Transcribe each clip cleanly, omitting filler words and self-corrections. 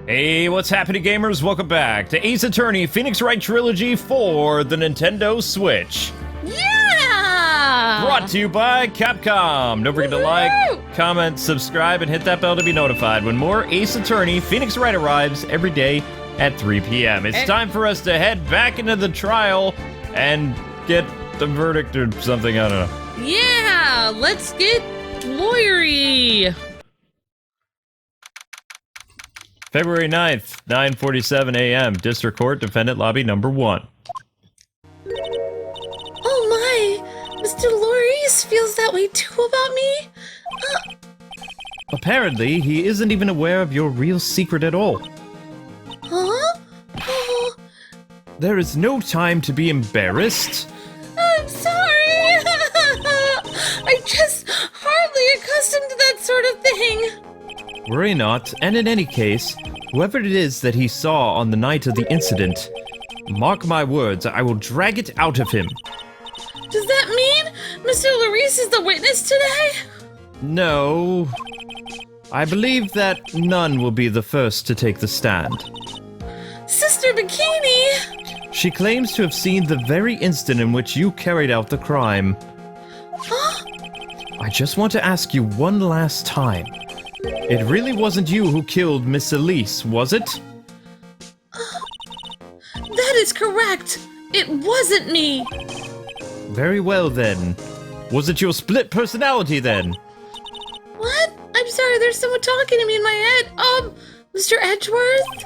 Hey, what's happening, gamers? Welcome back to Ace Attorney Phoenix Wright Trilogy for the Nintendo Switch. Yeah! Brought to you by Capcom. Don't forget to like, comment, subscribe, and hit that bell to be notified when more Ace Attorney Phoenix Wright arrives every day at 3 p.m. It's time for us to head back into the trial and get the verdict or something, I don't know. Yeah, let's get lawyery. February 9th, 9:47 a.m. District Court, Defendant Lobby Number 1. Oh my, Mr. Loris feels that way too about me? Apparently, he isn't even aware of your real secret at all. Huh? Oh, There is no time to be embarrassed. I'm sorry. I'm just hardly accustomed to that sort of thing. Worry not, and in any case, whoever it is that he saw on the night of the incident, mark my words, I will drag it out of him. Does that mean Mr. Loris is the witness today? No. I believe that none will be the first to take the stand. Sister Bikini! She claims to have seen the very instant in which you carried out the crime. Huh? I just want to ask you one last time. It really wasn't you who killed Miss Elise, was it? That is correct. It wasn't me. Very well then. Was it your split personality then? What? I'm sorry, there's someone talking to me in my head. Mr. Edgeworth?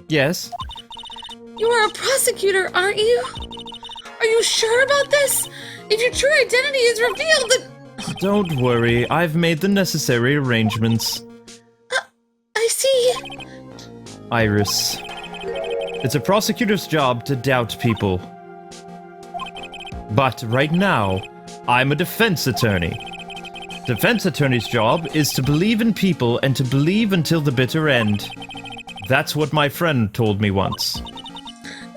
Yes. You are a prosecutor, aren't you? Are you sure about this? If your true identity is revealed, then... Don't worry, I've made the necessary arrangements. I see. Iris. It's a prosecutor's job to doubt people. But right now, I'm a defense attorney. Defense attorney's job is to believe in people and to believe until the bitter end. That's what my friend told me once.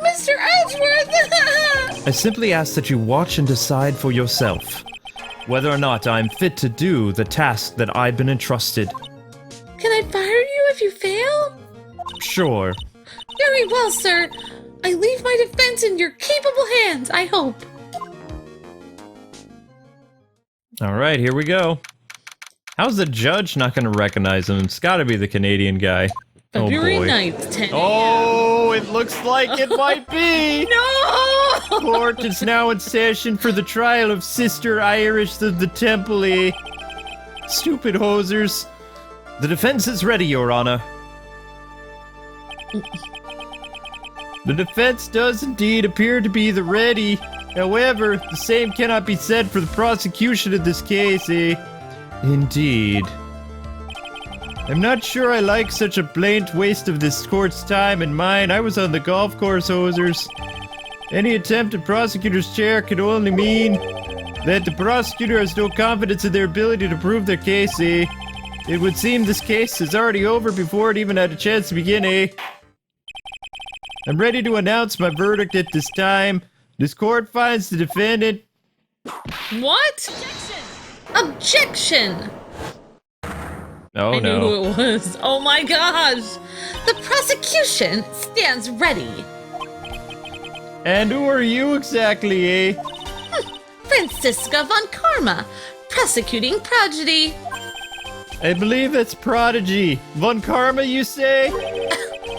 Mr. Edgeworth! I simply ask that you watch and decide for yourself whether or not I'm fit to do the task that I've been entrusted. Can I fire you if you fail? Sure. Very well, sir. I leave my defense in your capable hands, I hope. Alright, here we go. How's the judge not gonna recognize him? It's gotta be the Canadian guy. February oh boy. 9th, 10 a.m. Oh, it looks like it might be! No! Court is now in session for the trial of Sister Iris of the Temple, eh? Stupid hosers. The defense is ready, Your Honor. The defense does indeed appear to be the ready. However, the same cannot be said for the prosecution in this case, eh? Indeed. I'm not sure I like such a blatant waste of this court's time and mine. I was on the golf course, hosers. Any attempt at prosecutor's chair could only mean that the prosecutor has no confidence in their ability to prove their case, eh? It would seem this case is already over before it even had a chance to begin, eh? I'm ready to announce my verdict at this time. This court finds the defendant... What? Objection! Oh, I no. knew who it was. Oh my gosh! The prosecution stands ready. And who are you exactly, eh? Francisca von Karma, prosecuting prodigy. I believe that's Prodigy. Von Karma, you say?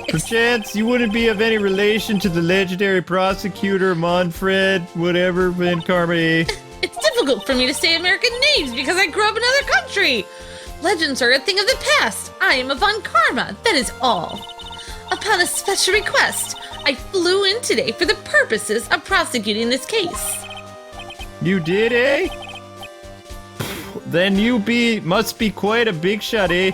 Perchance you wouldn't be of any relation to the legendary prosecutor Manfred, whatever, Von Karma, eh? It's difficult for me to say American names because I grew up in another country. Legends are a thing of the past. I am a von Karma, that is all. Upon a special request, I flew in today for the purposes of prosecuting this case. You did, eh? Then you must be quite a big shot, eh?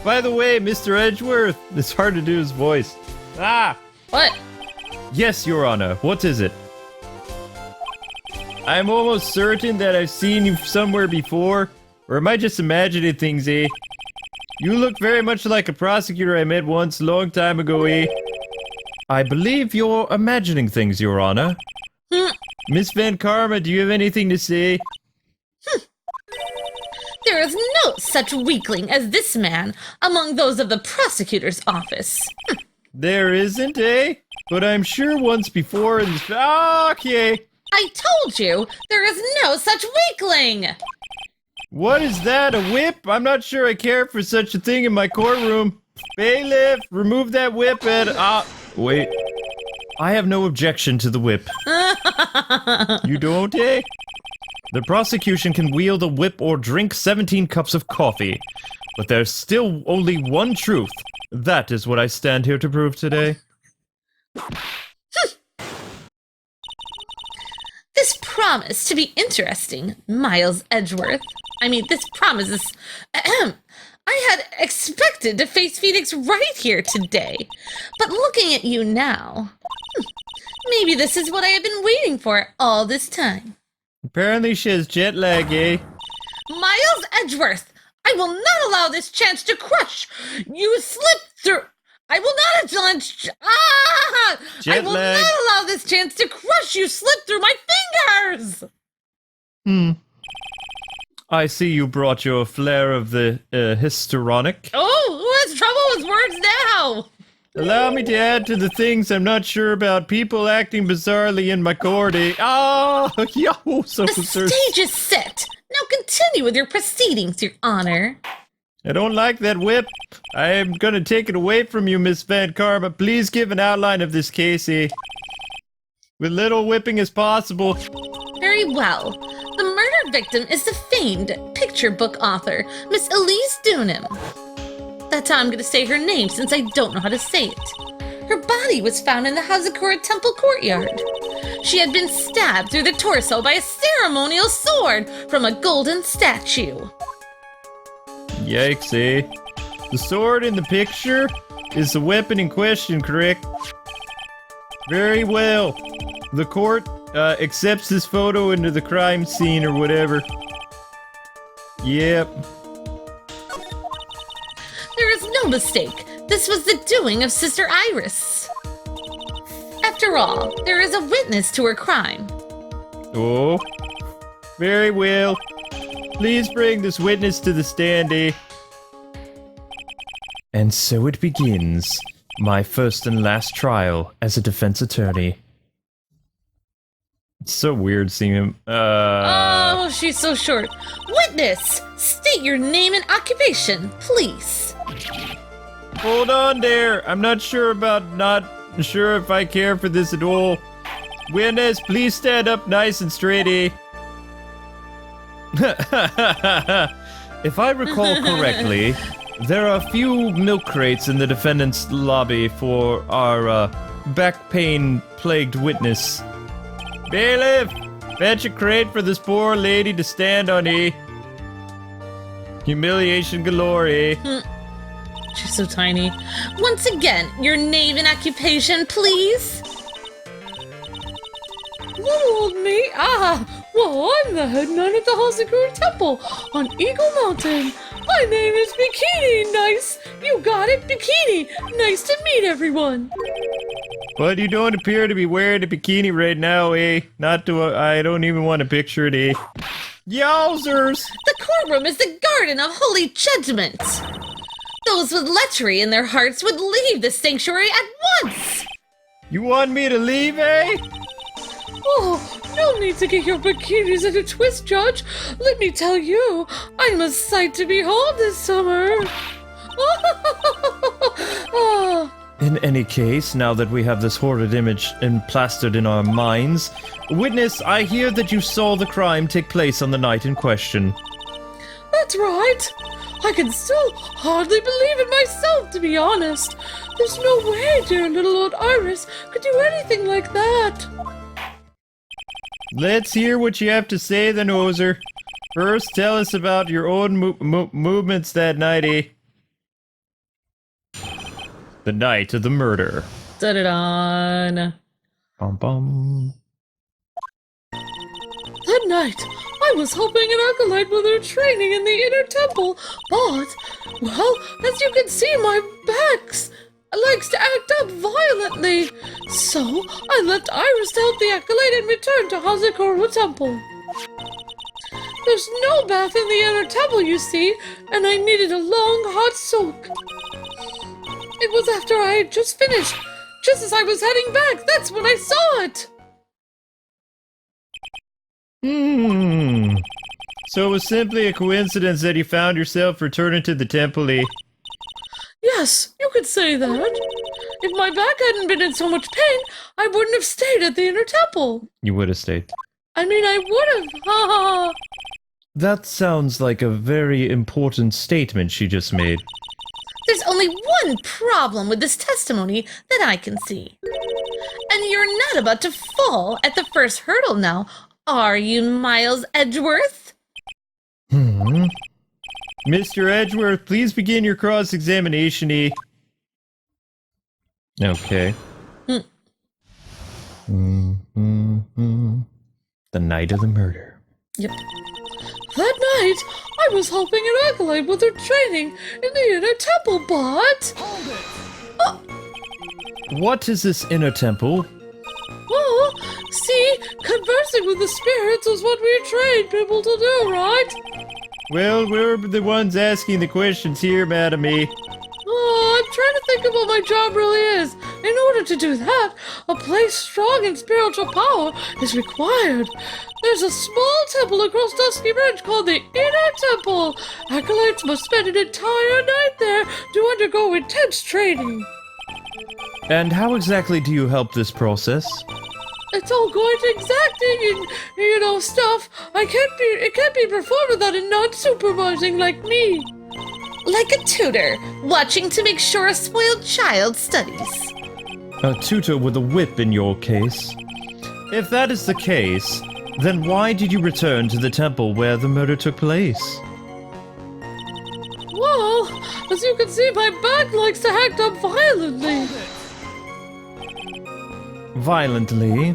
By the way, Mr. Edgeworth, it's hard to do his voice. Ah! What? Yes, Your Honor, what is it? I'm almost certain that I've seen you somewhere before. Or am I just imagining things, eh? You look very much like a prosecutor I met once a long time ago, eh? I believe you're imagining things, Your Honor. Miss Van Karma, do you have anything to say? There is no such weakling as this man among those of the prosecutor's office. There isn't, eh? But I'm sure once before in this... Okay. I told you, there is no such weakling! What is that, a whip? I'm not sure I care for such a thing in my courtroom. Bailiff, remove that whip and... wait. I have no objection to the whip. You don't, eh? The prosecution can wield a whip or drink 17 cups of coffee. But there's still only one truth. That is what I stand here to prove today. This promised to be interesting, Miles Edgeworth. This promises... I had expected to face Phoenix Wright here today, but looking at you now... maybe this is what I have been waiting for all this time. Apparently she has jet lag, eh? Miles Edgeworth, I will not allow this chance to crush you slip through... I will not challenge... I will not allow this chance to crush you slip through my fingers! I see you brought your flair of the histrionic. Oh, who has trouble with words now? Allow me to add to the things I'm not sure about. People acting bizarrely in my court. The stage is set. Now continue with your proceedings, Your Honor. I don't like that whip. I am gonna take it away from you, Miss Van Karma. Please give an outline of this case, with little whipping as possible. Very well. The murder victim is the famed picture book author, Miss Elise Dunham. That's how I'm going to say her name, since I don't know how to say it. Her body was found in the Hazakura Temple courtyard. She had been stabbed through the torso by a ceremonial sword from a golden statue. Yikes, The sword in the picture is the weapon in question, correct? Very well. The court accepts this photo into the crime scene or whatever. Yep. There is no mistake. This was the doing of Sister Iris. After all, there is a witness to her crime. Oh. Very well. Please bring this witness to the stand, And so it begins. My first and last trial as a defense attorney. It's so weird seeing him. Oh, she's so short. Witness! State your name and occupation, please. Hold on there. I'm not sure if I care for this at all. Witness, please stand up nice and straight, If I recall correctly, there are a few milk crates in the defendant's lobby for our back pain plagued witness. Bailiff, fetch a crate for this poor lady to stand on, Humiliation galore, She's so tiny. Once again, your name and occupation, please. Little old me? Well, I'm the head nun at the Hazakura Temple on Eagle Mountain. My name is Bikini. Nice. You got it, Bikini. Nice to meet everyone. But you don't appear to be wearing a bikini right now, I don't even want to picture it, Yowzers! The courtroom is the garden of holy judgment. Those with lechery in their hearts would leave the sanctuary at once. You want me to leave, Oh, no need to get your bikinis in a twist, Judge. Let me tell you, I'm a sight to behold this summer. In any case, now that we have this horrid image emplastered in our minds, witness, I hear that you saw the crime take place on the night in question. That's right. I can still hardly believe it myself, to be honest. There's no way dear little old Iris could do anything like that. Let's hear what you have to say, then, Ozer. First, tell us about your own movements that night, The night of the murder. Da-da-da. Bum bum. That night, I was helping an acolyte with her training in the inner temple, but, well, as you can see, my back likes to act up violently. So, I left Iris to help the acolyte and returned to Hazakura Temple. There's no bath in the inner temple, you see, and I needed a long, hot soak. It was after I had just finished, just as I was heading back. That's when I saw it. So it was simply a coincidence that you found yourself returning to the temple. Yes, you could say that. If my back hadn't been in so much pain, I wouldn't have stayed at the inner temple. You would have stayed. I mean, I would have. Ha ha ha. That sounds like a very important statement she just made. There's only one problem with this testimony that I can see. And you're not about to fall at the first hurdle now, are you, Miles Edgeworth? Mr. Edgeworth, please begin your cross-examination. Okay. The night of the murder. Yep. That night, I was helping an acolyte with her training in the inner temple, but... Hold it! What is this inner temple? Oh, see, conversing with the spirits is what we train people to do, right? Well, we're the ones asking the questions here, Madam E. Oh, I'm trying to think of what my job really is. In order to do that, a place strong in spiritual power is required. There's a small temple across Dusky Bridge called the Inner Temple. Acolytes must spend an entire night there to undergo intense training. And how exactly do you help this process? It's all quite exacting and, stuff. It can't be performed without a non-supervising like me. Like a tutor, watching to make sure a spoiled child studies. A tutor with a whip in your case. If that is the case, then why did you return to the temple where the murder took place? Well, as you can see, my back likes to act up violently. Violently?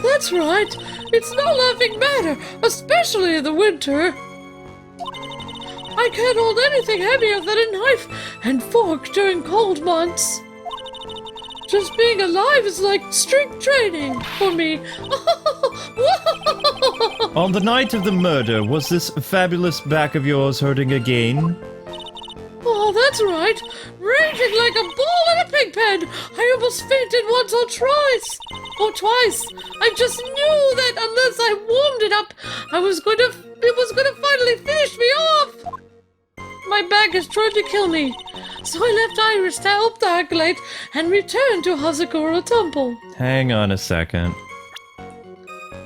That's right. It's no laughing matter, especially in the winter. I can't hold anything heavier than a knife and fork during cold months. Just being alive is like strength training for me. On the night of the murder, was this fabulous back of yours hurting again? Oh, that's right. Raging like a bull in a pig pen. I almost fainted once or twice. I just knew that unless I warmed it up, it was going to finally finish me off. My back is trying to kill me. So I left Iris to help the acolyte and returned to Hazakura Temple. Hang on a second.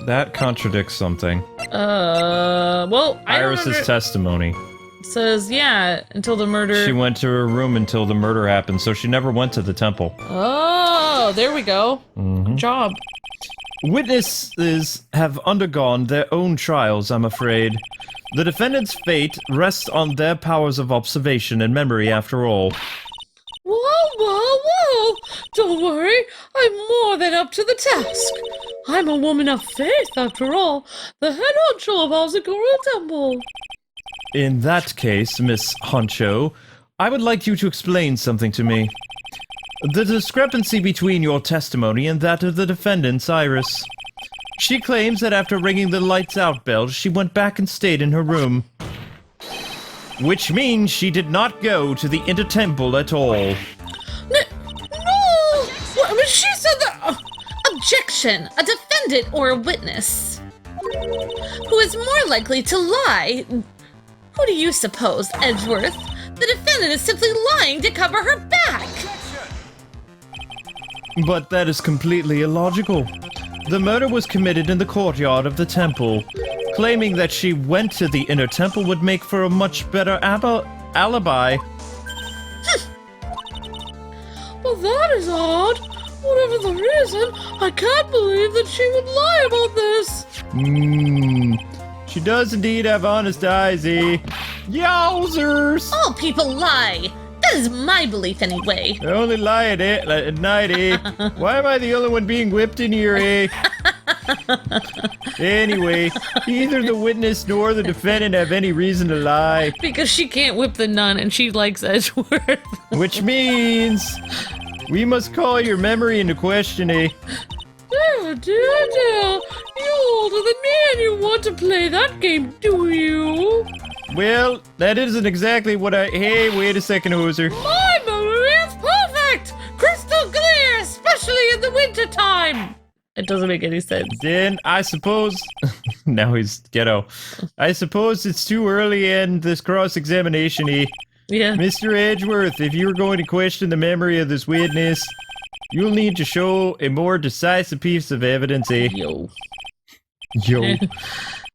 That contradicts something. Well, Iris's testimony. Says, yeah, until the murder... She went to her room until the murder happened, so she never went to the temple. Oh, there we go. Good job. Witnesses have undergone their own trials, I'm afraid. The defendant's fate rests on their powers of observation and memory, after all. Whoa! Don't worry, I'm more than up to the task. I'm a woman of faith, after all. The head honcho of Hazakura Temple. In that case, Miss Honcho, I would like you to explain something to me. The discrepancy between your testimony and that of the defendant's Iris. She claims that after ringing the lights out bell, she went back and stayed in her room. Which means she did not go to the inner temple at all. No! Well, she said that... Objection! A defendant or a witness who is more likely to lie. Who do you suppose, Edgeworth? The defendant is simply lying to cover her back! But that is completely illogical. The murder was committed in the courtyard of the temple. Claiming that she went to the inner temple would make for a much better alibi. Well, that is odd. Whatever the reason, I can't believe that she would lie about this. She does indeed have honest eyes, eh? Yowzers! All people lie. That is my belief anyway. They only lie at night, eh? Why am I the only one being whipped in here, eh? Anyway, neither the witness nor the defendant have any reason to lie. Because she can't whip the nun and she likes Edgeworth. Which means we must call your memory into question, eh? Yeah, Oh dear, dear. You're older than me and you want to play that game, do you? Well, that isn't exactly what I... Hey, wait a second, Hoser. My memory is perfect! Crystal clear, especially in the wintertime! It doesn't make any sense. Then I suppose... now he's ghetto. I suppose it's too early in this cross-examination-y. Yeah. Mr. Edgeworth, if you're going to question the memory of this witness, you'll need to show a more decisive piece of evidence, eh? Yo. Yo.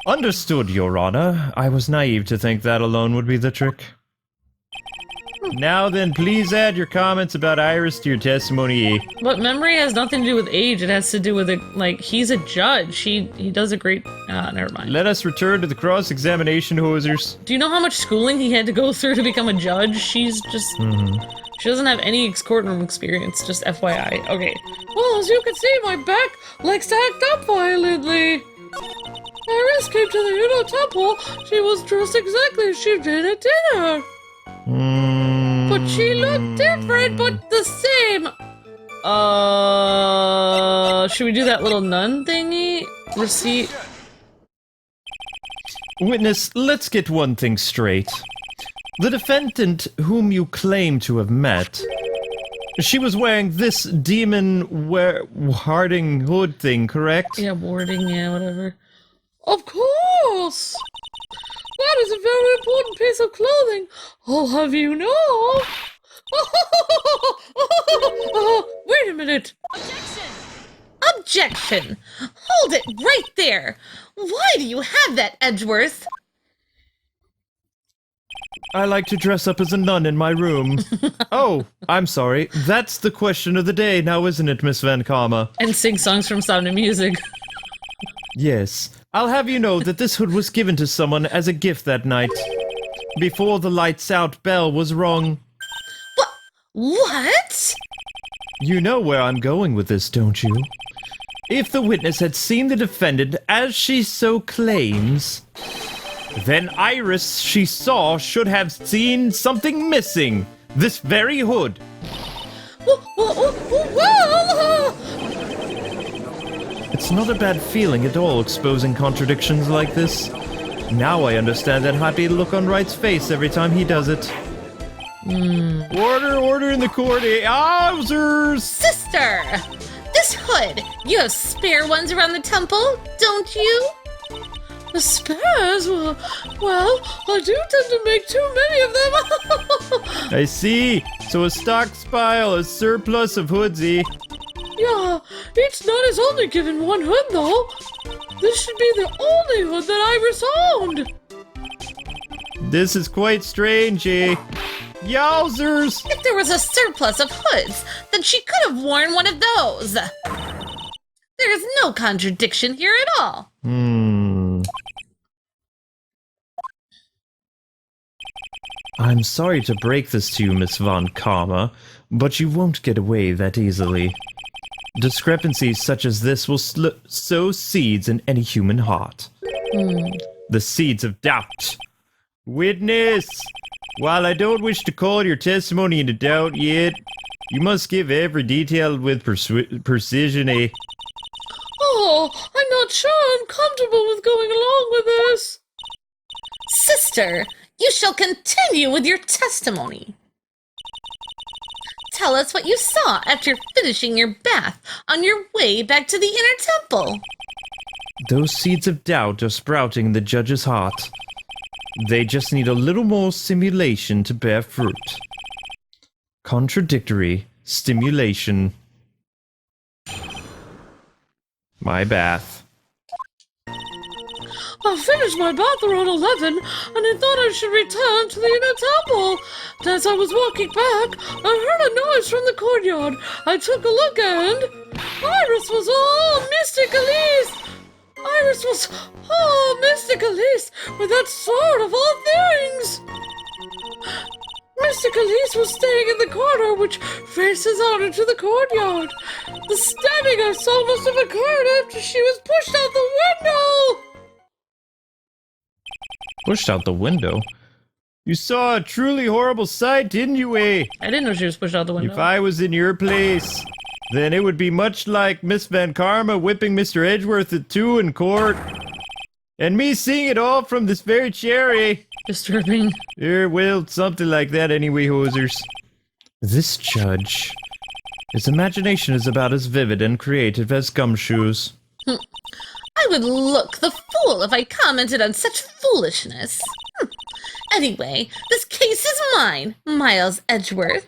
Understood, Your Honor. I was naive to think that alone would be the trick. Now then, please add your comments about Iris to your testimony. But memory has nothing to do with age. It has to do with, he's a judge. He does a great... never mind. Let us return to the cross-examination, Hosers. Do you know how much schooling he had to go through to become a judge? She's just... She doesn't have any courtroom experience, just FYI. Okay. Well, as you can see, my back likes to act up violently. Iris came to the Uno Temple. She was dressed exactly as she did at dinner. But she looked different, but the same. Should we do that little nun thingy? Receipt? Witness, let's get one thing straight. The defendant whom you claim to have met, she was wearing this demon warding hood thing, correct? Yeah, warding, yeah, whatever. Of course! That is a very important piece of clothing. I'll have you know. Wait a minute. Objection! Objection! Hold it right there. Why do you have that, Edgeworth? I like to dress up as a nun in my room. Oh, I'm sorry. That's the question of the day now, isn't it, Miss Van Karma? And sing songs from Sound of Music. Yes. I'll have you know that this hood was given to someone as a gift that night. Before the lights out bell was rung. What? You know where I'm going with this, don't you? If the witness had seen the defendant as she so claims, then Iris she saw should have seen something missing. This very hood. It's not a bad feeling at all exposing contradictions like this. Now I understand that happy look on Wright's face every time he does it. Order in the court, Owsers! Sister! This hood! You have spare ones around the temple, don't you? The spares? Well, I do tend to make too many of them. I see. So a stockpile, a surplus of hoodsy. Yeah, each nun is only given one hood, though. This should be the only hood that Iris owned. This is quite strange, eh? Yowzers! If there was a surplus of hoods, then she could have worn one of those. There is no contradiction here at all. I'm sorry to break this to you, Miss Von Karma, but you won't get away that easily. Discrepancies such as this will sow seeds in any human heart. The seeds of doubt. Witness! While I don't wish to call your testimony into doubt yet, you must give every detail with precision, eh? Oh, I'm not sure I'm comfortable with going along with this. Sister, you shall continue with your testimony. Tell us what you saw after finishing your bath on your way back to the inner temple. Those seeds of doubt are sprouting in the judge's heart. They just need a little more simulation to bear fruit. Contradictory stimulation. My bath. I finished my bath around 11, and I thought I should return to the inner temple. And as I was walking back, I heard a noise from the courtyard. I took a look and Iris was all Mystic Elise. Iris was all Mystic Elise with that sword of all things. Mystic Elise was staying in the corner which faces out into the courtyard. The stabbing I saw must have occurred after she was pushed out the window. Pushed out the window? You saw a truly horrible sight, didn't you, eh? I didn't know she was pushed out the window. If I was in your place, then it would be much like Miss Van Karma whipping Mr. Edgeworth at 2 in court. And me seeing it all from this very cherry. Disturbing. Well, something like that anyway, hosers. This judge. His imagination is about as vivid and creative as gumshoes. I would look the fool if I commented on such foolishness. Anyway, this case is mine, Miles Edgeworth.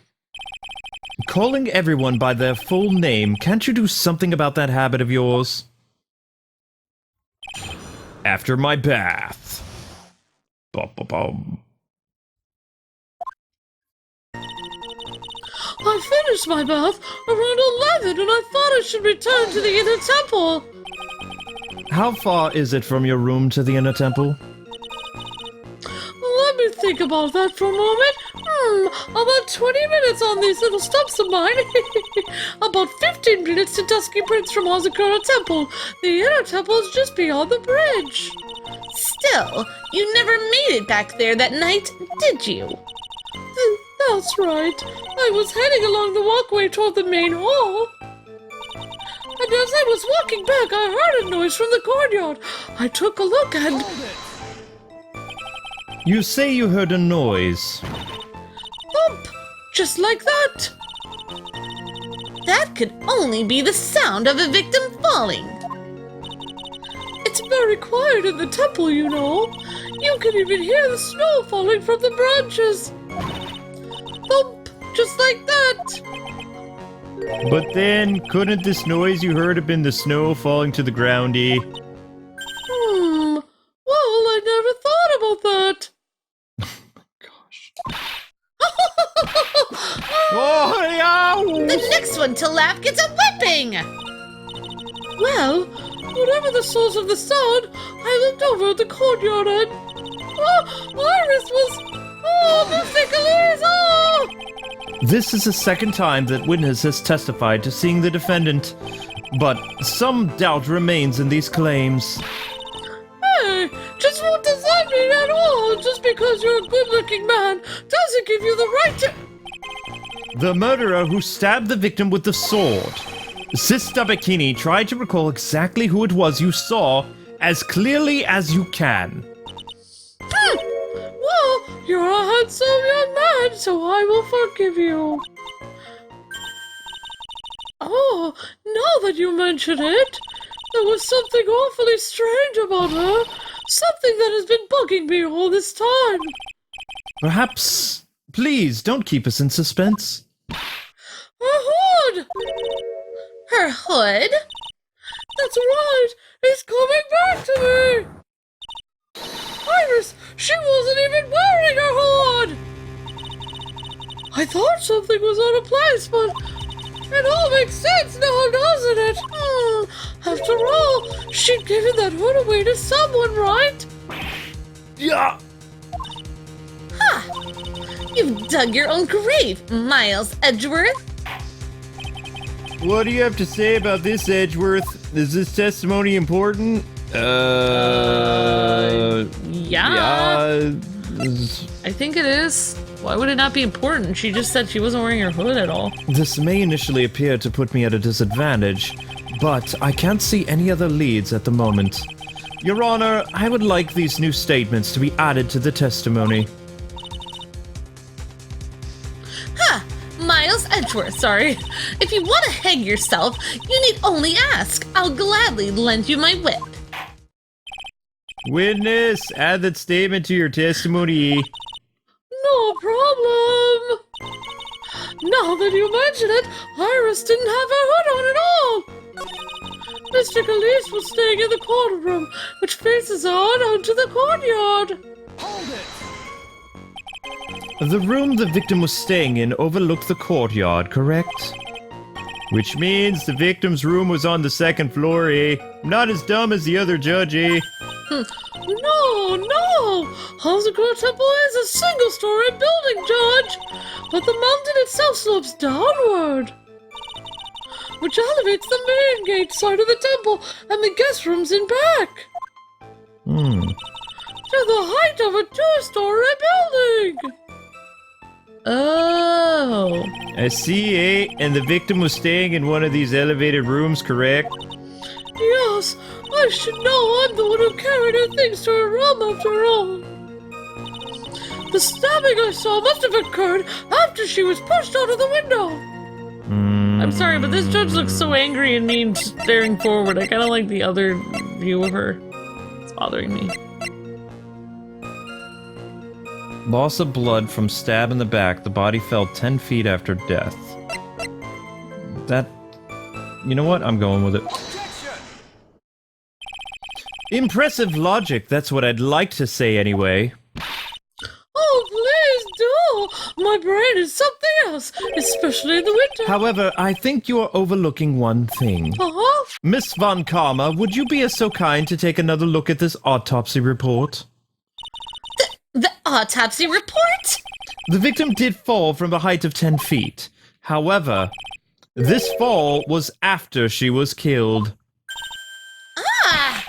Calling everyone by their full name, can't you do something about that habit of yours? After my bath. Bum. I finished my bath around 11 and I thought I should return to the inner temple. How far is it from your room to the inner temple? Let me think about that for a moment. About 20 minutes on these little steps of mine. About 15 minutes to Dusky Prince from Hazakura Temple. The inner temple is just beyond the bridge. Still, you never made it back there that night, did you? That's right. I was heading along the walkway toward the main hall. And as I was walking back, I heard a noise from the courtyard. I took a look and... You say you heard a noise. Thump! Just like that. That could only be the sound of a victim falling. It's very quiet in the temple, you know. You can even hear the snow falling from the branches. Thump! Just like that. But then, couldn't this noise you heard have been the snow falling to the groundy? Well, I never thought about that. Oh, yeah. The next one to laugh gets a whipping! Well, whatever the source of the sound, I looked over at the courtyard and... Iris was... Mysticalise! This is the second time that witness has testified to seeing the defendant, but some doubt remains in these claims. Hey, just what does that mean at all? Just because you're a good-looking man doesn't give you the right to... The murderer who stabbed the victim with the sword. Sister Bikini, try to recall exactly who it was you saw as clearly as you can. Well, you're a handsome young man, so I will forgive you. Oh, now that you mention it, there was something awfully strange about her. Something that has been bugging me all this time. Perhaps... Please, don't keep us in suspense. Her hood! Her hood? That's right! It's coming back to me! Iris, she wasn't even wearing her hood! I thought something was out of place, but it all makes sense now, doesn't it? After all, she'd given that hood away to someone, right? Yeah. Ha! You've dug your own grave, Miles Edgeworth. What do you have to say about this, Edgeworth? Is this testimony important? Yeah. I think it is. Why would it not be important? She just said she wasn't wearing her hood at all. This may initially appear to put me at a disadvantage, but I can't see any other leads at the moment. Your Honor, I would like these new statements to be added to the testimony. Miles Edgeworth, sorry. If you want to hang yourself, you need only ask. I'll gladly lend you my whip. Witness, add that statement to your testimony. No problem. Now that you mention it, Iris didn't have her hood on at all. Mr. Calise was staying in the courtroom, which faces out onto the courtyard. Hold it! The room the victim was staying in overlooked the courtyard, correct? Which means the victim's room was on the second floor, eh? Not as dumb as the other judge, eh? No! Hazakura Temple is a single-story building, Judge! But the mountain itself slopes downward, which elevates the main gate side of the temple and the guest rooms in back. To the height of a 2-story building! Oh. I see, eh? And the victim was staying in one of these elevated rooms, correct? Yes, I should know I'm the one who carried her things to her room after all. The stabbing I saw must have occurred after she was pushed out of the window. I'm sorry, but this judge looks so angry and mean staring forward. I kind of like the other view of her. It's bothering me. Loss of blood from stab in the back. The body fell 10 feet after death. That... You know what? I'm going with it. Impressive logic, that's what I'd like to say anyway. Oh, please do! My brain is something else, especially in the winter. However, I think you're overlooking one thing. Uh-huh. Miss Von Karma, would you be so kind to take another look at this autopsy report? The autopsy report? The victim did fall from a height of 10 feet. However, this fall was after she was killed. Ah!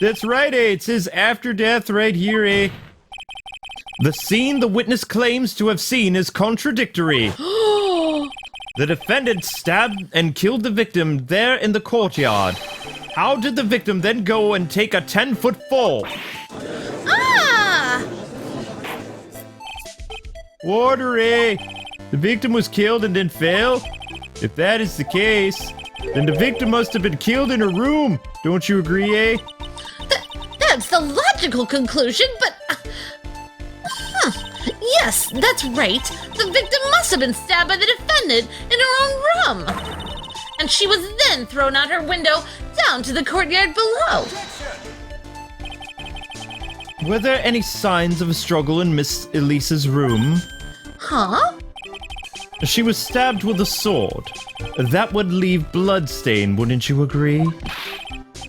That's right, eh? It says after death right here, eh? The scene the witness claims to have seen is contradictory. The defendant stabbed and killed the victim there in the courtyard. How did the victim then go and take a 10-foot fall? Ah! Order, eh? The victim was killed and then fell? If that is the case, then the victim must have been killed in her room. Don't you agree, eh? That's the logical conclusion, but... Yes, that's right. The victim must have been stabbed by the defendant in her own room. And she was then thrown out her window down to the courtyard below. Were there any signs of a struggle in Miss Elisa's room? Huh? She was stabbed with a sword. That would leave bloodstain, wouldn't you agree?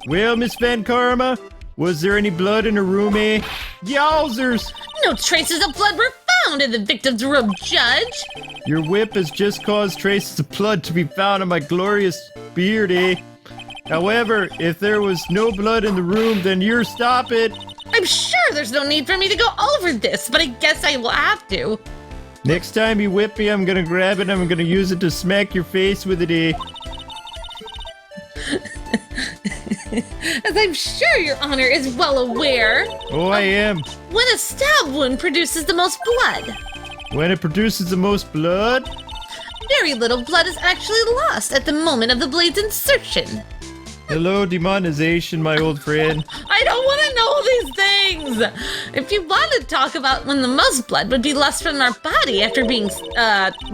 Well, Miss Van Karma, was there any blood in her room, eh? Yowzers! No traces of blood were found in the victim's room, Judge. Your whip has just caused traces of blood to be found on my glorious beard, eh? However, if there was no blood in the room, then you're stop it. I'm sure there's no need for me to go over this, but I guess I will have to. Next time you whip me, I'm gonna grab it and I'm gonna use it to smack your face with it, eh? As I'm sure your honor is well aware. Oh, I am. When a stab wound produces the most blood. When it produces the most blood? Very little blood is actually lost at the moment of the blade's insertion. Hello, demonization, my old friend. I don't want to know these things! If you want to talk about when the most blood would be lost from our body after being,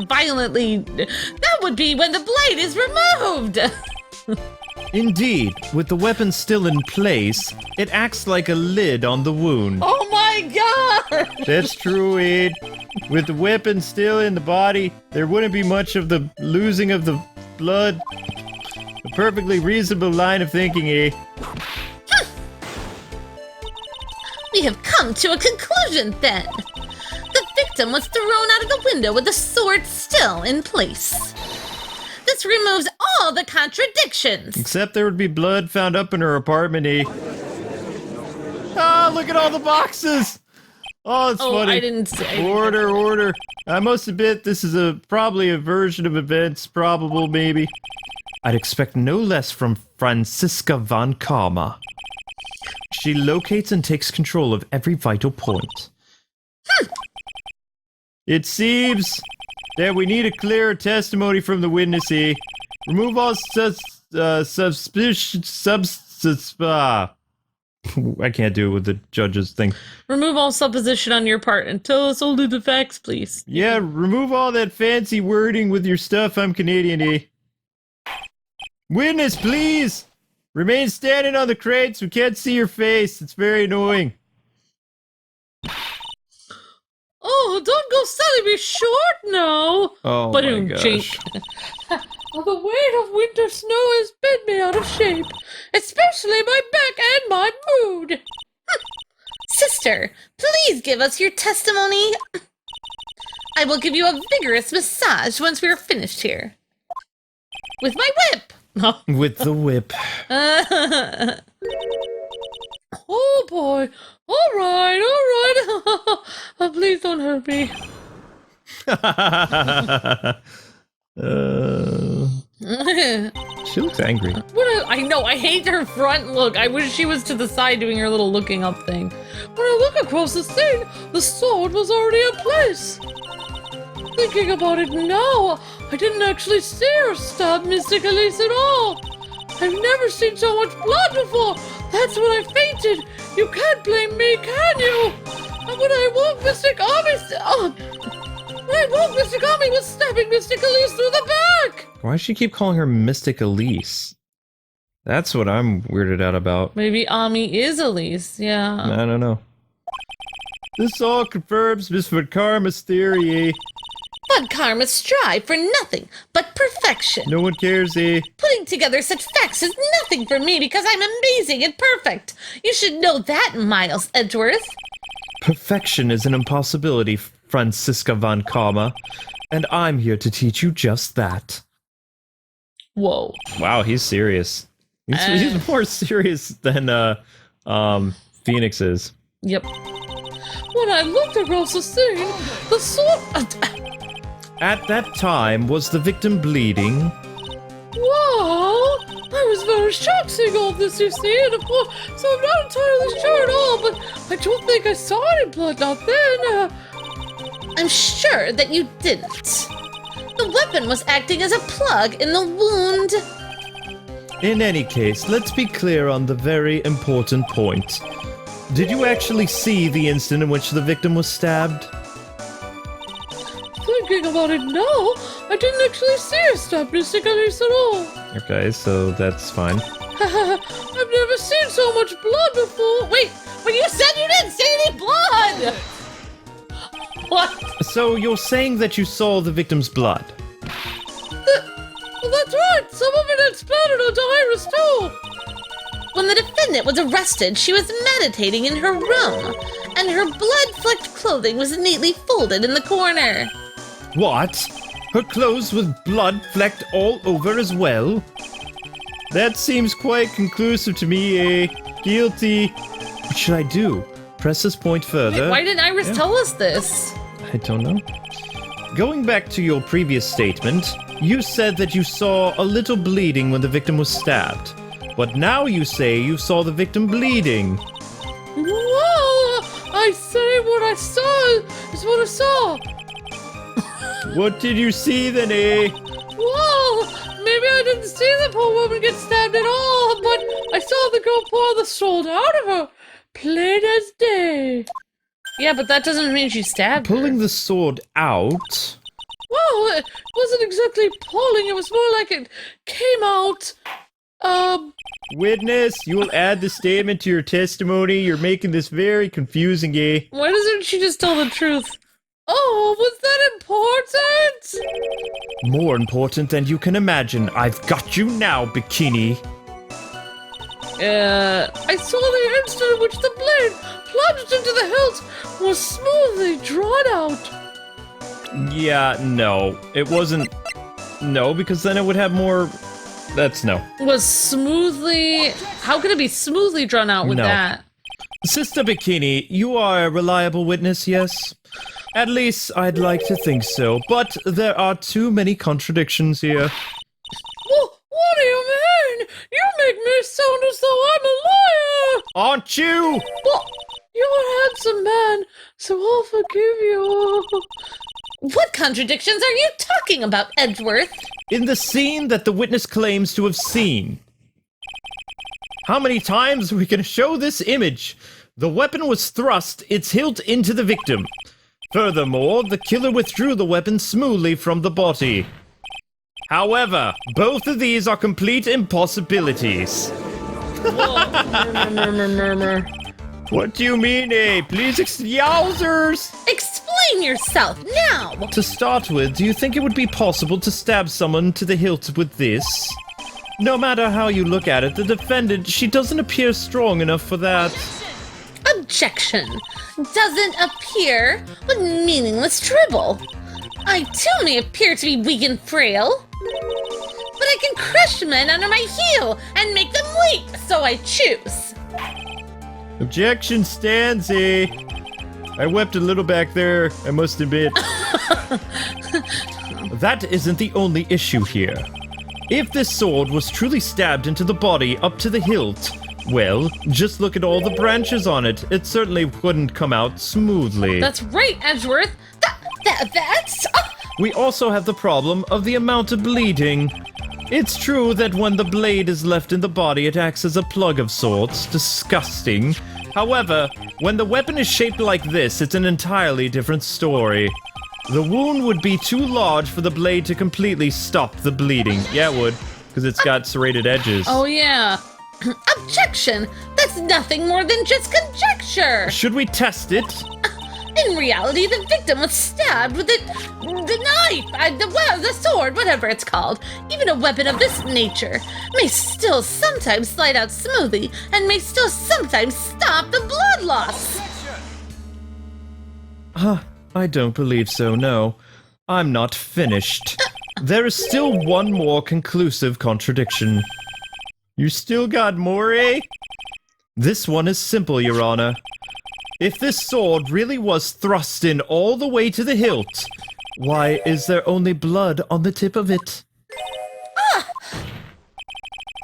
violently... That would be when the blade is removed! Indeed, with the weapon still in place, it acts like a lid on the wound. Oh my god! That's true, Ed. With the weapon still in the body, there wouldn't be much of the losing of the blood. A perfectly reasonable line of thinking, eh? We have come to a conclusion, then. The victim was thrown out of the window with the sword still in place. This removes all the contradictions. Except there would be blood found up in her apartment, eh? Ah, look at all the boxes! Oh, it's funny. I didn't say. Order. I must admit, this is probably a version of events, probable, maybe. I'd expect no less from Franziska von Karma. She locates and takes control of every vital point. It seems that we need a clearer testimony from the witness, eh? Remove all suspicion... I can't do it with the judge's thing. Remove all supposition on your part and tell us only the facts, please. Yeah, remove all that fancy wording with your stuff, I'm Canadian, eh? Witness, please! Remain standing on the crates, we can't see your face, it's very annoying. Oh, don't go selling me short now! Oh But my gosh. The weight of winter snow has bent me out of shape, especially my back and my mood. Sister, please give us your testimony. I will give you a vigorous massage once we are finished here. With my whip. With the whip. Oh boy. All right. Please don't hurt me. She looks angry. I know, I hate her front look. I wish she was to the side doing her little looking up thing. When I look across the scene, the sword was already in place. Thinking about it now, I didn't actually see her stab Mystic Elise at all. I've never seen so much blood before. That's when I fainted. You can't blame me, can you? And when I woke, Mystic Army was stabbing Mystic Elise through the back. Why does she keep calling her Mystic Elise? That's what I'm weirded out about. Maybe Ami is Elise, yeah. I don't know. This all confirms Miss Von Karma's theory. Von Karma strive for nothing but perfection. No one cares, eh? Putting together such facts is nothing for me because I'm amazing and perfect. You should know that, Miles Edgeworth. Perfection is an impossibility, Franziska Von Karma, and I'm here to teach you just that. Whoa. Wow, he's serious. He's more serious than Phoenix is. Yep. When I looked across the scene, the sword... At that time, was the victim bleeding? Wow! I was very shocked seeing all this, you see, and of course, so I'm not entirely sure at all, but I don't think I saw any blood, not then. I'm sure that you didn't. The weapon was acting as a plug in the wound. In any case, let's be clear on the very important point. Did you actually see the instant in which the victim was stabbed? Thinking about it now, I didn't actually see her stab Mystic Elise at all. Okay, so that's fine. I've never seen so much blood before. Wait, but you said you didn't see any blood! What? So you're saying that you saw the victim's blood? Well, that's right. Some of it had splattered onto Iris, too. When the defendant was arrested, she was meditating in her room, and her blood-flecked clothing was neatly folded in the corner. What? Her clothes with blood flecked all over as well? That seems quite conclusive to me, eh? Guilty. What should I do? Press this point further. Wait, why didn't Iris tell us this? I don't know. Going back to your previous statement, you said that you saw a little bleeding when the victim was stabbed. But now you say you saw the victim bleeding. Whoa! I say what I saw is what I saw. What did you see then, eh? Whoa! Maybe I didn't see the poor woman get stabbed at all, but I saw the girl pour the sword out of her. Plain as day. Yeah, but that doesn't mean she stabbed her. Pulling the sword out? Well, it wasn't exactly pulling. It was more like it came out. Witness, you will add the statement to your testimony. You're making this very confusing, eh? Why doesn't she just tell the truth? Oh, was that important? More important than you can imagine. I've got you now, Bikini. I saw the instant in which the blade plunged into the hilt was smoothly drawn out. Yeah, no. It wasn't... No, because then it would have more... That's no. Was smoothly... How could it be smoothly drawn out with that? Sister Bikini, you are a reliable witness, yes? At least I'd like to think so, but there are too many contradictions here. What do you mean? You make me sound as though I'm a liar! Aren't you? Well, you're a handsome man, so I'll forgive you. What contradictions are you talking about, Edgeworth? In the scene that the witness claims to have seen. How many times are we going to show this image? The weapon was thrust, its hilt into the victim. Furthermore, the killer withdrew the weapon smoothly from the body. However, both of these are complete impossibilities. Murmur. What do you mean, eh? Please yowzers! Explain yourself now! To start with, do you think it would be possible to stab someone to the hilt with this? No matter how you look at it, the defendant, she doesn't appear strong enough for that. Objection. Doesn't appear with meaningless dribble. I too may appear to be weak and frail, but I can crush men under my heel and make them weak, so I choose. Objection stands, eh? I wept a little back there, I must admit. That isn't the only issue here. If this sword was truly stabbed into the body up to the hilt, well, just look at all the branches on it. It certainly wouldn't come out smoothly. That's right, Edgeworth. That's... We also have the problem of the amount of bleeding. It's true that when the blade is left in the body, it acts as a plug of sorts. Disgusting. However, when the weapon is shaped like this, it's an entirely different story. The wound would be too large for the blade to completely stop the bleeding. Yeah, it would, because it's got serrated edges. Oh, yeah. Objection! That's nothing more than just conjecture! Should we test it? In reality, the victim was stabbed with the knife, the sword, whatever it's called. Even a weapon of this nature may still sometimes slide out smoothly and may still sometimes stop the blood loss. I don't believe so, no. I'm not finished. There is still one more conclusive contradiction. You still got more, eh? This one is simple, Your Honor. If this sword really was thrust in all the way to the hilt, why is there only blood on the tip of it?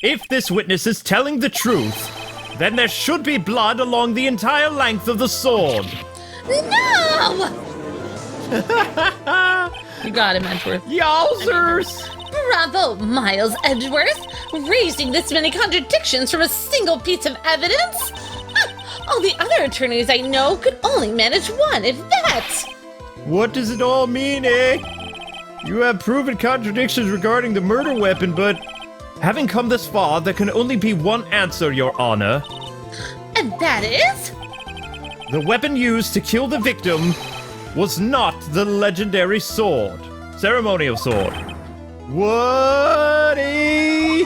If this witness is telling the truth, then there should be blood along the entire length of the sword. No! You got him, Edgeworth. Yowzers! Bravo, Miles Edgeworth! Raising this many contradictions from a single piece of evidence? All the other attorneys I know could only manage one, if that! What does it all mean, eh? You have proven contradictions regarding the murder weapon, but having come this far, there can only be one answer, Your Honor. And that is? The weapon used to kill the victim was not the legendary sword. Ceremonial sword. What a...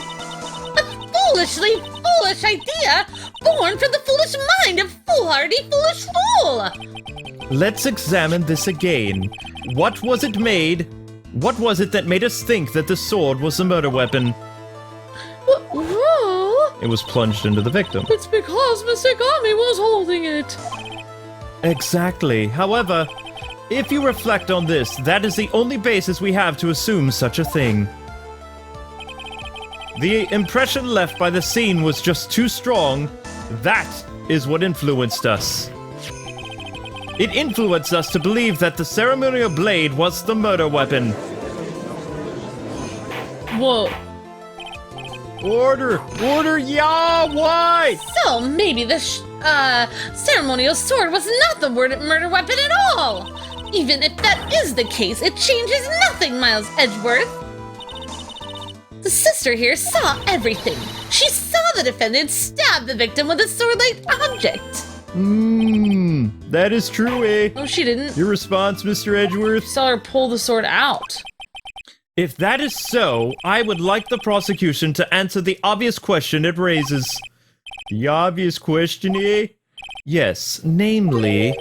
Foolishly foolish idea, born from the foolish mind of foolhardy foolish fool! Let's examine this again. What was it that made us think that the sword was a murder weapon? Well, It was plunged into the victim. it's because Mr. Gami was holding it. Exactly. However, if you reflect on this, that is the only basis we have to assume such a thing. The impression left by the scene was just too strong. That is what influenced us. It influenced us to believe that the ceremonial blade was the murder weapon. Whoa. Order, yeah, why? So maybe the ceremonial sword was not the murder weapon at all! Even if that is the case, it changes nothing, Miles Edgeworth! The sister here saw everything. She saw the defendant stab the victim with a sword-like object. That is true, eh? Oh, she didn't. Your response, Mr. Edgeworth? Saw her pull the sword out. If that is so, I would like the prosecution to answer the obvious question it raises. The obvious question, eh? Yes, namely,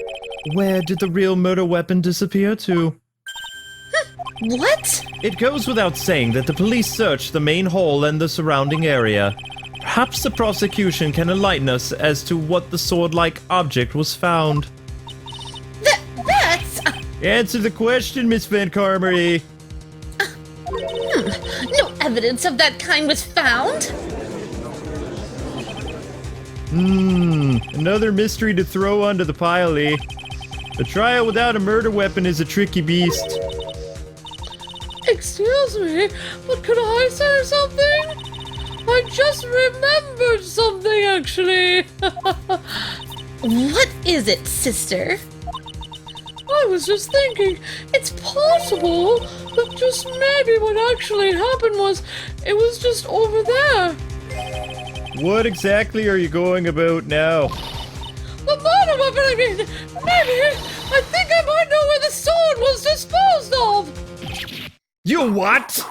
where did the real murder weapon disappear to? What? It goes without saying that the police searched the main hall and the surrounding area. Perhaps the prosecution can enlighten us as to what the sword-like object was found. That's... Answer the question, Miss Van Carmery. No evidence of that kind was found? Another mystery to throw onto the pile, eh? A trial without a murder weapon is a tricky beast. Excuse me, but could I say something? I just remembered something, actually. What is it, sister? I was just thinking, it's possible that just maybe what actually happened was, it was just over there. What exactly are you going about now? The murder weapon, I mean, maybe, I think I might know where the sword was disposed of. You what?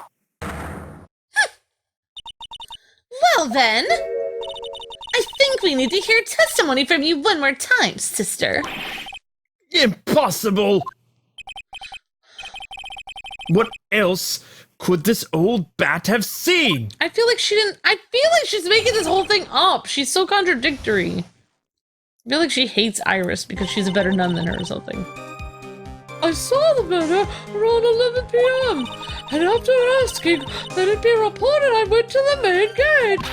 Well then, I think we need to hear testimony from you one more time, sister. Impossible! What else could this old bat have seen? I feel like she's making this whole thing up. She's so contradictory. I feel like she hates Iris because she's a better nun than her or something. I saw the murder around 11 p.m. and after asking that it be reported, I went to the main gate.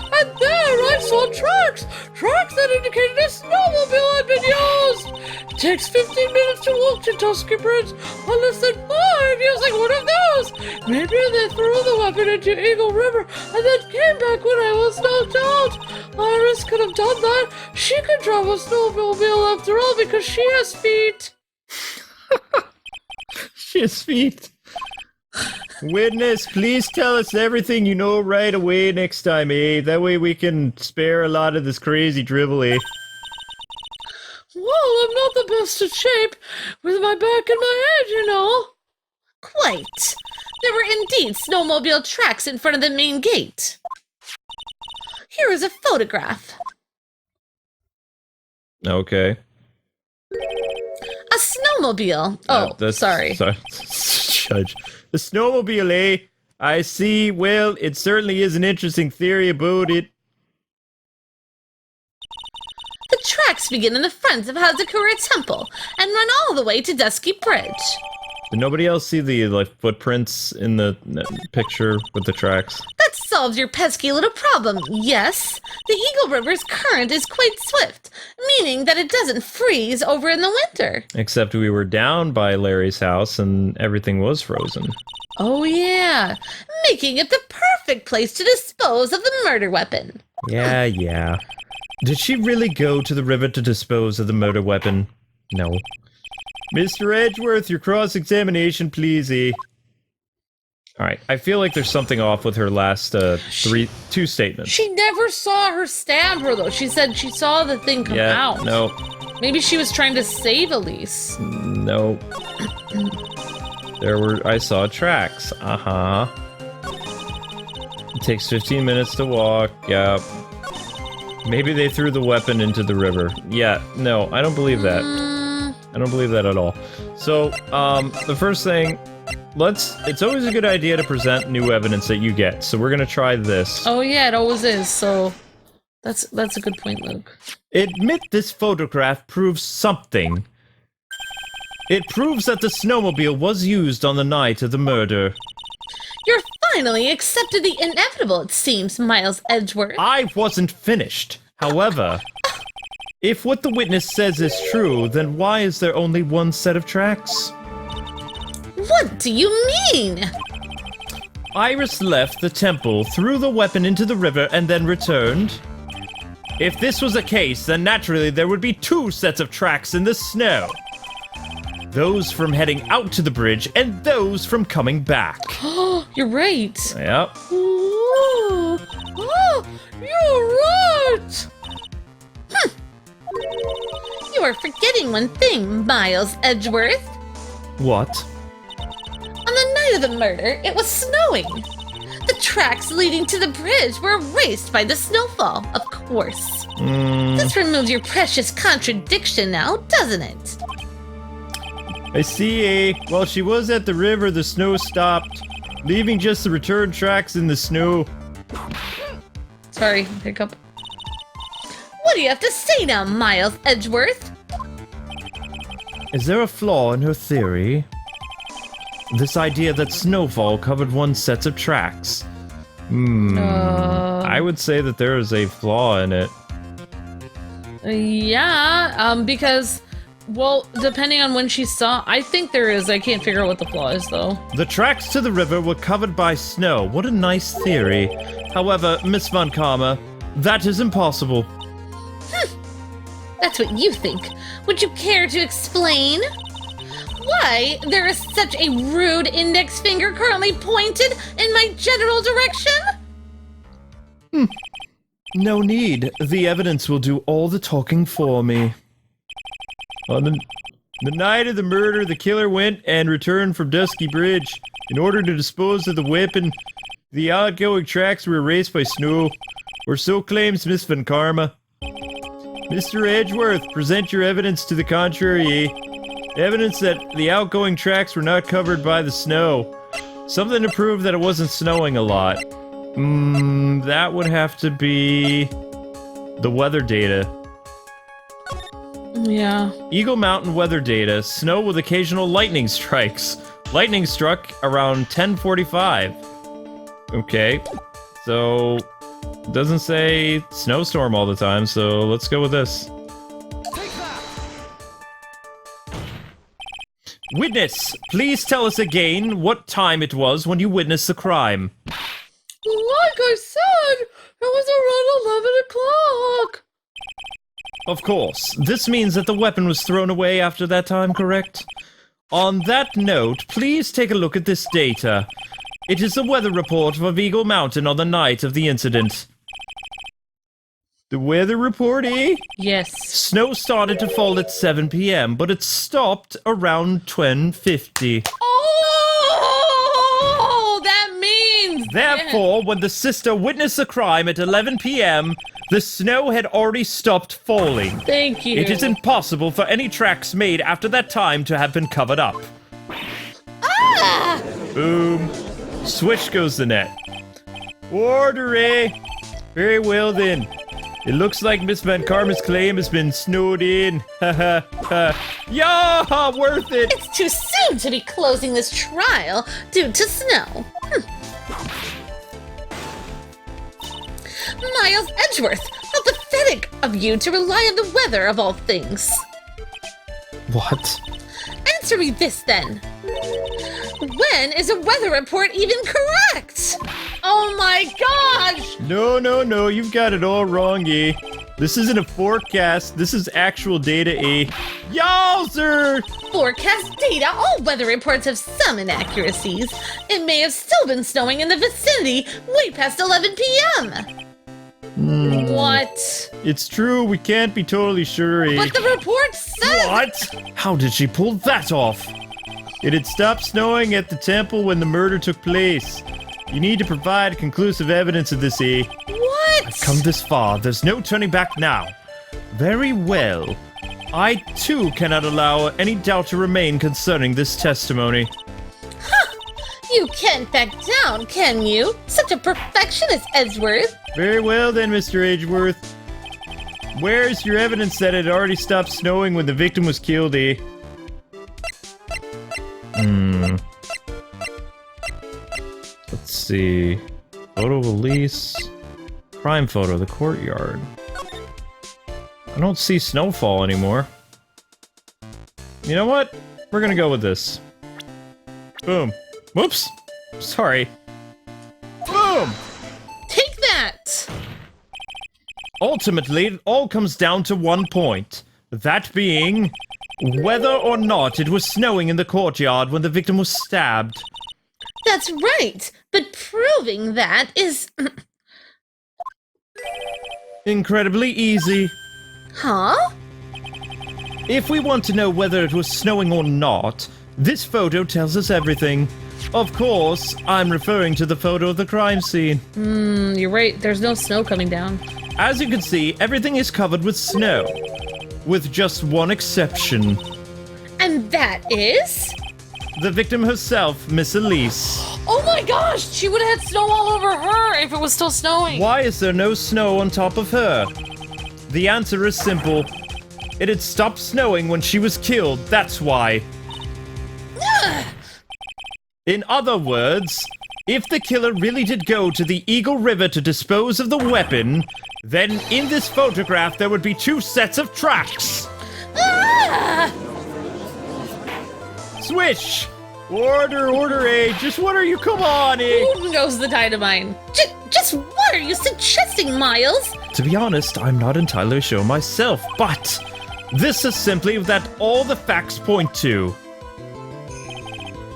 And there I saw tracks that indicated a snowmobile had been used. It takes 15 minutes to walk to Tusky Bridge, on less than 5 using one of those. Maybe they threw the weapon into Eagle River and then came back when I was knocked out. Iris could have done that. She could drive a snowmobile after all because she has feet. She has feet. Witness, please tell us everything you know right away next time, eh? That way we can spare a lot of this crazy dribble, eh? Well, I'm not the best of shape with my back and my head, you know. Quite. There were indeed snowmobile tracks in front of the main gate. Here is a photograph. Okay. A snowmobile. Oh, sorry. Judge. The snowmobile, eh? I see. Well, it certainly is an interesting theory about it. The tracks begin in the front of Hazakura Temple and run all the way to Dusky Bridge. Did nobody else see the footprints in the picture with the tracks? That solves your pesky little problem, yes. The Eagle River's current is quite swift, meaning that it doesn't freeze over in the winter. Except we were down by Larry's house and everything was frozen. Oh yeah, making it the perfect place to dispose of the murder weapon. Yeah. Did she really go to the river to dispose of the murder weapon? No. Mr. Edgeworth, your cross-examination, please, eh? Alright, I feel like there's something off with her last, two statements. She never saw her stab her, though. She said she saw the thing come out. No. Maybe she was trying to save Elise. No. I saw tracks. Uh-huh. It takes 15 minutes to walk, yeah. Maybe they threw the weapon into the river. Yeah, no, I don't believe that. I don't believe that at all. So, the first thing, it's always a good idea to present new evidence that you get, so we're gonna try this. Oh yeah, it always is, so that's a good point, Luke. Admit this photograph proves something. It proves that the snowmobile was used on the night of the murder. You're finally accepted the inevitable, it seems, Miles Edgeworth. I wasn't finished. However, if what the witness says is true, then why is there only one set of tracks? What do you mean? Iris left the temple, threw the weapon into the river, and then returned. If this was the case, then naturally there would be two sets of tracks in the snow. Those from heading out to the bridge, and those from coming back. Oh, you're right. Yep. Ooh. Oh, you're right. You are forgetting one thing, Miles Edgeworth. What? On the night of the murder, it was snowing. The tracks leading to the bridge were erased by the snowfall, of course. This removes your precious contradiction now, doesn't it? I see, eh? While she was at the river, the snow stopped, leaving just the return tracks in the snow. Sorry, hiccup. What do you have to say now, Miles Edgeworth? Is there a flaw in her theory? This idea that snowfall covered one set of tracks. I would say that there is a flaw in it. Yeah, because, well, depending on when she saw, I think there is. I can't figure out what the flaw is, though. The tracks to the river were covered by snow. What a nice theory. However, Miss Von Karma, that is impossible. That's what you think. Would you care to explain? Why there is such a rude index finger currently pointed in my general direction? No need. The evidence will do all the talking for me. On the night of the murder, the killer went and returned from Dusky Bridge. In order to dispose of the weapon, the outgoing tracks were erased by snow. Or so claims Miss Von Karma. Mr. Edgeworth, present your evidence to the contrary, eh? Evidence that the outgoing tracks were not covered by the snow. Something to prove that it wasn't snowing a lot. That would have to be the weather data. Yeah. Eagle Mountain weather data, snow with occasional lightning strikes. Lightning struck around 10:45. Okay, so it doesn't say snowstorm all the time, so let's go with this. Witness, please tell us again what time it was when you witnessed the crime. Like I said, it was around 11 o'clock. Of course, this means that the weapon was thrown away after that time, correct? On that note, please take a look at this data. It is the weather report of Eagle Mountain on the night of the incident. The weather report, eh? Yes. Snow started to fall at 7 p.m., but it stopped around 10:50. Oh, that means... Therefore, when the sister witnessed the crime at 11 p.m., the snow had already stopped falling. Thank you. It is impossible for any tracks made after that time to have been covered up. Ah! Boom. Swish goes the net. Order, eh? Very well then. It looks like Miss Van Karma's claim has been snowed in. Ha ha ha. Yeah, worth it. It's too soon to be closing this trial due to snow. Miles Edgeworth, how pathetic of you to rely on the weather of all things. What? Answer me this then. When is a weather report even correct? Oh my gosh! No, you've got it all wrong, eh? This isn't a forecast, this is actual data, eh? Yowzer! Forecast data, all weather reports have some inaccuracies. It may have still been snowing in the vicinity way past 11 p.m. What? It's true, we can't be totally sure, eh? But the report says... What? How did she pull that off? It had stopped snowing at the temple when the murder took place. You need to provide conclusive evidence of this, eh? What? I've come this far, there's no turning back now. Very well. I, too, cannot allow any doubt to remain concerning this testimony. You can't back down, can you? Such a perfectionist, Edgeworth. Very well then, Mr. Edgeworth. Where's your evidence that it already stopped snowing when the victim was killed, eh? Let's see. Photo release. Crime photo, the courtyard. I don't see snowfall anymore. You know what? We're gonna go with this. Boom. Whoops. Sorry. Boom! Take that! Ultimately, it all comes down to one point. That being, whether or not it was snowing in the courtyard when the victim was stabbed. That's right, but proving that is... Incredibly easy. Huh? If we want to know whether it was snowing or not, this photo tells us everything. Of course, I'm referring to the photo of the crime scene. You're right, there's no snow coming down. As you can see, everything is covered with snow. With just one exception. And that is? The victim herself, Miss Elise. Oh my gosh, she would have had snow all over her if it was still snowing. Why is there no snow on top of her? The answer is simple. It had stopped snowing when she was killed, that's why. In other words, if the killer really did go to the Eagle River to dispose of the weapon, then in this photograph there would be two sets of tracks. Ah! Swish! Order, eh? Just what are you? Come on, eh? Who knows the dynamite? Just what are you suggesting, Miles? To be honest, I'm not entirely sure myself, but this is simply that all the facts point to.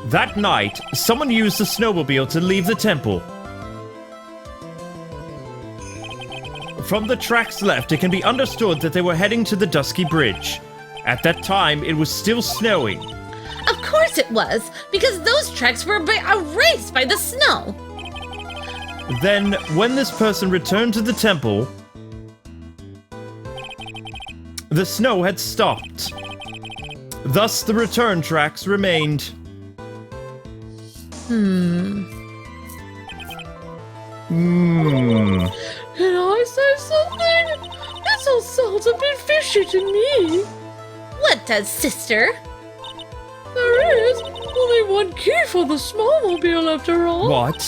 That night, someone used the snowmobile to leave the temple. From the tracks left, it can be understood that they were heading to the Dusky Bridge. At that time, it was still snowing. Of course it was, because those tracks were erased by the snow. Then, when this person returned to the temple, the snow had stopped. Thus, the return tracks remained. Can I say something? This all sounds a bit fishy to me. What does, sister? There is only one key for the snowmobile after all. What?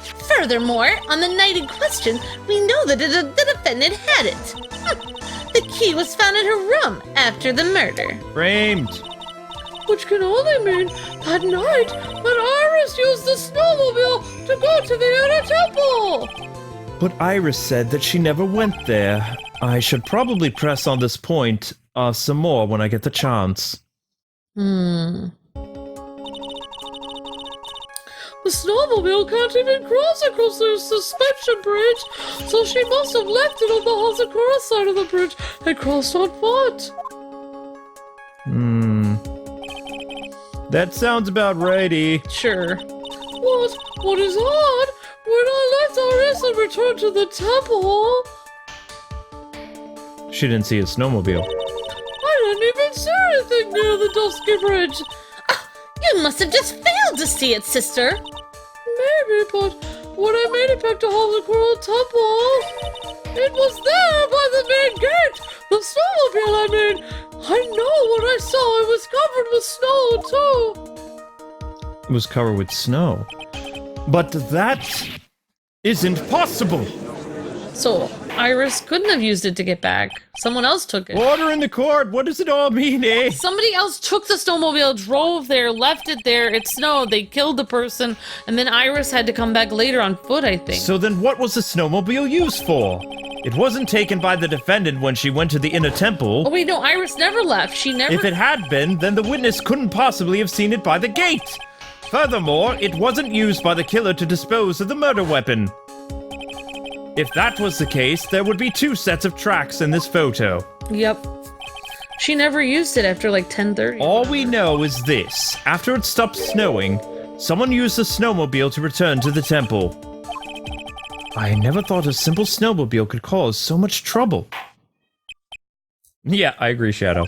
Furthermore, on the night in question, we know that the defendant had it. The key was found in her room after the murder. Framed. Which can only mean that night that Iris used the snowmobile to go to the inner temple. But Iris said that she never went there. I should probably press on this point some more when I get the chance. The snowmobile can't even cross across the suspension bridge, so she must have left it on the Hazakura side of the bridge and crossed on foot. That sounds about righty. Sure. What is odd? When I left Iris and returned to the temple, She didn't see a snowmobile. I didn't even see anything near the Dusky Bridge. You must have just failed to see it, sister. Maybe, but when I made it back to Hazakura Temple, it was there by the main gate. The snowmobile, I mean. I know what I saw. It was covered with snow, too. It was covered with snow. But that isn't possible. So, Iris couldn't have used it to get back. Someone else took it. Order in the court. What does it all mean, eh? Somebody else took the snowmobile, drove there, left it there, it snowed, they killed the person, and then Iris had to come back later on foot, I think. So then what was the snowmobile used for? It wasn't taken by the defendant when she went to the inner temple. Oh wait, no, Iris never left. She never... If it had been, then the witness couldn't possibly have seen it by the gate. Furthermore, it wasn't used by the killer to dispose of the murder weapon. If that was the case, there would be two sets of tracks in this photo. Yep. She never used it after like 10:30. All we know is this. After it stopped snowing, someone used the snowmobile to return to the temple. I never thought a simple snowmobile could cause so much trouble. Yeah, I agree, Shadow.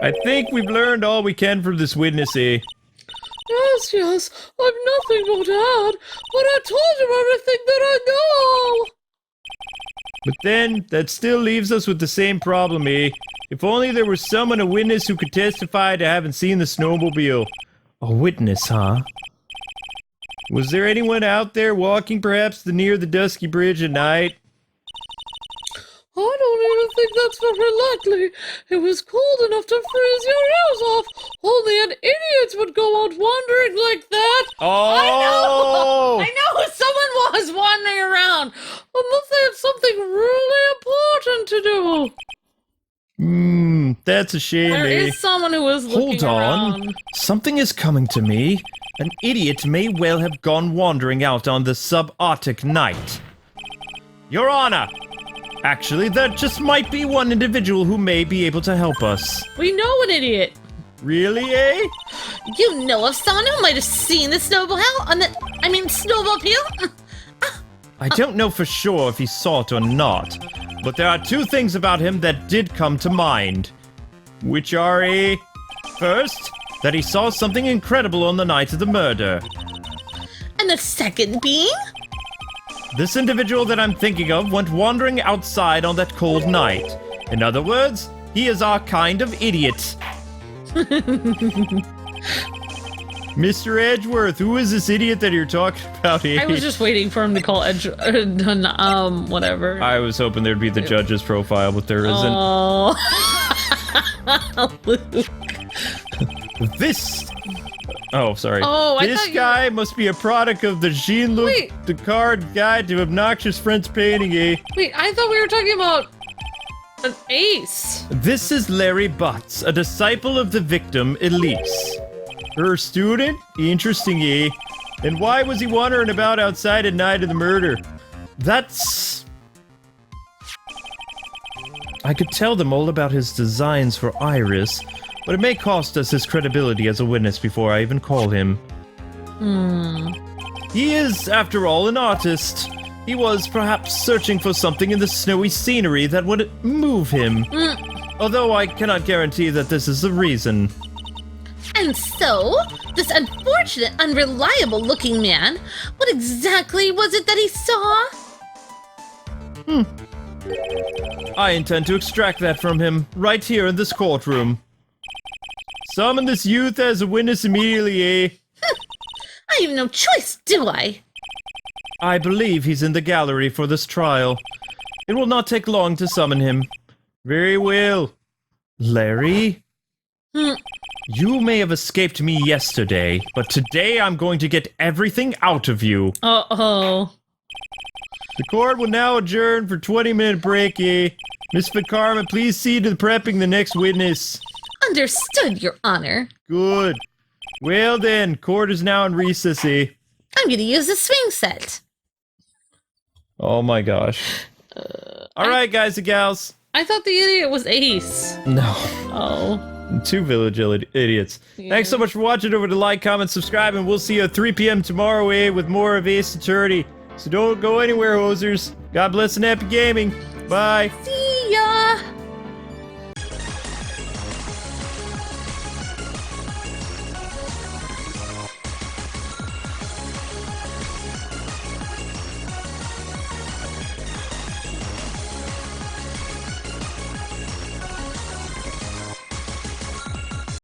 I think we've learned all we can from this witness, eh? Yes, I've nothing more to add, but I told you everything that I know. But then, that still leaves us with the same problem, eh? If only there was someone, a witness, who could testify to having seen the snowmobile. A witness, huh? Was there anyone out there walking perhaps near the Dusky Bridge at night? I don't even think that's very likely. It was cold enough to freeze your ears off. Only an idiot would go out wandering like that. Oh! I know someone was wandering around. Unless they had something really important to do. That's a shame, There eh? is someone who was looking Hold on. around. Something is coming to me. An idiot may well have gone wandering out on the subarctic night. Your Honor! Actually, there just might be one individual who may be able to help us. We know an idiot. Really, eh? You know of someone who might have seen the snowmobile? I don't know for sure if he saw it or not, but there are two things about him that did come to mind. Which are first, that he saw something incredible on the night of the murder. And the second being? This individual that I'm thinking of went wandering outside on that cold night. In other words, he is our kind of idiot. Mr. Edgeworth, who is this idiot that you're talking about? I was just waiting for him to call whatever. I was hoping there'd be the judge's profile, but there isn't. Oh. Luke. This... Oh, sorry. Oh, I this thought you guy must be a product of the Jean-Luc Wait. Descartes Guide to Obnoxious French Painting, eh? Wait, I thought we were talking about an ace. This is Larry Butts, a disciple of the victim, Elise. Her student? Interesting, eh? And why was he wandering about outside at night of the murder? That's... I could tell them all about his designs for Iris, but it may cost us his credibility as a witness before I even call him. He is, after all, an artist. He was perhaps searching for something in the snowy scenery that would move him. Although I cannot guarantee that this is the reason. And so, this unfortunate, unreliable-looking man, what exactly was it that he saw? I intend to extract that from him, right here in this courtroom. Summon this youth as a witness immediately, eh? I have no choice, do I? I believe he's in the gallery for this trial. It will not take long to summon him. Very well. Larry? You may have escaped me yesterday, but today I'm going to get everything out of you. Uh-oh. The court will now adjourn for 20-minute break, eh? Miss Karma, please see to prepping the next witness. Understood, Your Honor. Good. Well then, court is now in recess, eh? I'm gonna use the swing set. Oh my gosh. Alright, guys and gals. I thought the idiot was Ace. No. Oh. Two village idiots. Yeah. Thanks so much for watching. Over to like, comment, subscribe, and we'll see you at 3 p.m. tomorrow, eh? With more of Ace Attorney. So don't go anywhere, hosers. God bless and happy gaming. Bye. See